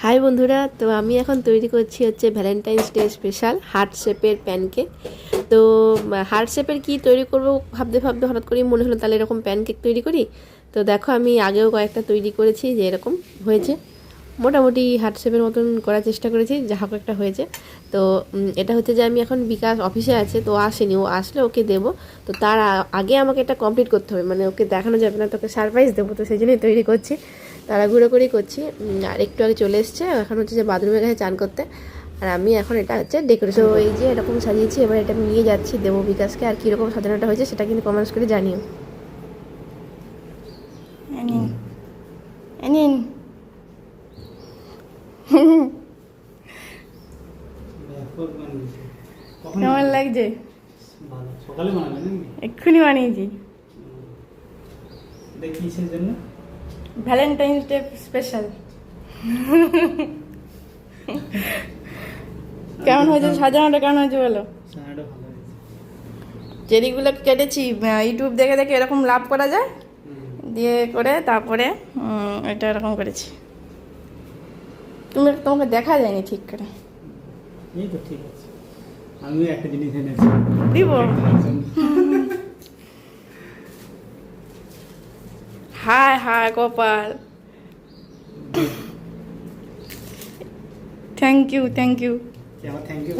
High বন্ধুরা, তো আমি এখন তৈরি করছি হচ্ছে ভ্যালেন্টাইন্স ডে স্পেশাল হার্ট শেপের প্যানকেক। তো হার্ট শেপের কী তৈরি করব ভাবতে ভাবতে হঠাৎ করেই মনে হলো তাহলে এরকম প্যানকেক তৈরি করি। তো দেখো আমি আগেও কয়েকটা তৈরি করেছি, যে এরকম হয়েছে, মোটামুটি হার্ট শেপের মতন করার চেষ্টা করেছি, যা হোক একটা হয়েছে। তো এটা হচ্ছে যে আমি এখন বিকাশ অফিসে আছে, তো আসেনি, ও আসলে ওকে দেবো। তো তার আগে আমাকে এটা কমপ্লিট করতে হবে, মানে ওকে দেখানো যাবে না, তোকে সারপ্রাইজ দেবো, তো সেই জন্যই তৈরি করছি, তাড়াহুড়ো করেই করছি। আর একটু আগে চলে এসছে, এখন হচ্ছে যে বাথরুমে গেছে চান করতে, আর আমি এখন এটা হচ্ছে ডেকোরেশন, এই যে এরকম সাজিয়েছি, এবার এটা আমি নিয়ে যাচ্ছি দেবো বিকাশকে। আর কীরকম সাজানোটা হয়েছে সেটা কিন্তু কমেন্টস করে জানিও। কেমন লাগছে? সকালে বানাবে নাকি? এক্ষুনি বানিয়েছি। কিসের জন্য? Valentine's day special. কেমন হয়েছে সাজানোটা? কেমন হয়েছে বলো? সাজানোটা ভালো হয়েছে। চেরিগুলো কেটেছি ইউটিউব দেখে দেখে, এরকম লাভ করা যায় দিয়ে করে, তারপরে এটা এরকম করেছি। তোমাকে দেখা যায়নি ঠিক করে। এই তো ঠিক আছে, আমি একটা জিনিস এনেছি দিব। হায় হায় কপাল। Thank you thank you. আমার থ্যাংক ইউ।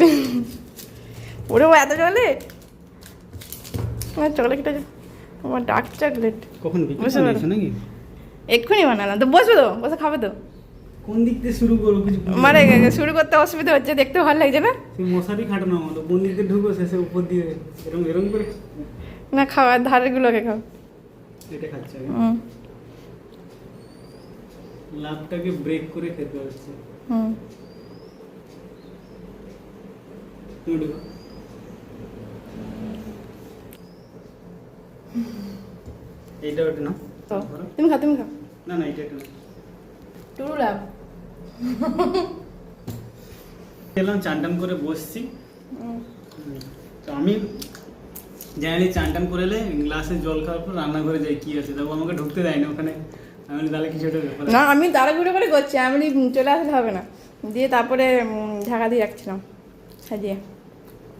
ওরে এত চকলেট, আমার চকলেটটা, আমার ডার্ক চকলেট। কখন বিকেল বুঝতে বানিয়েছো নাকি? এক্ষুনি বানালাম তো, বসবে তো, বসে খাবে তো। কোন দিক দিয়ে শুরু করবো কিছু মানে শুরু করতে অসুবিধা হচ্ছে, দেখতে ভালো লাগছে না? সেই মশারি খাটানো হলো, কোন দিক দিয়ে ঢুকো শেষে উপর দিয়ে এরকম এরকম করে। না, খাওয়ার ধারেরগুলোকে খাও। এটা খাচ্ছে লাভটাকে ব্রেক করে খেতে হচ্ছে। তুমি ঢুকো। এইটা ওটা না, তুমি খাও তুমি খাও। না না এটা না, টুরু লাভ। এলাম চান টান করে বসছি। তো আমি জানি চান টান করে এলে গ্লাসে জল খাওয়ার পর রান্নাঘরে যাই, কি আছে তবু আমাকে ঢুকতে দেয় না ওখানে। আমি তাহলে কিছু একটা ব্যাপার না, আমি তাড়াহুড়ো করে করছি, আমি চলে আসলে হবে না, দিয়ে তারপরে ঢাকা দিয়ে রাখছিলাম সাজিয়ে।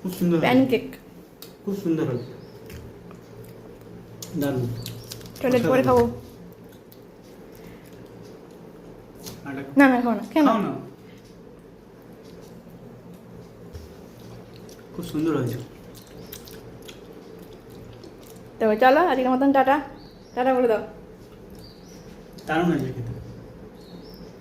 খুব সুন্দর প্যানকেক খুব সুন্দর হয়েছে, দারুণ। চলে পরে খাবো। না না খাও না, কেন? খাও না, খুব সুন্দর হয়েছে। তো চলো আজকের মতন টাটা, টাটা বলে দাও। দারুণ হয়েছে খেতে।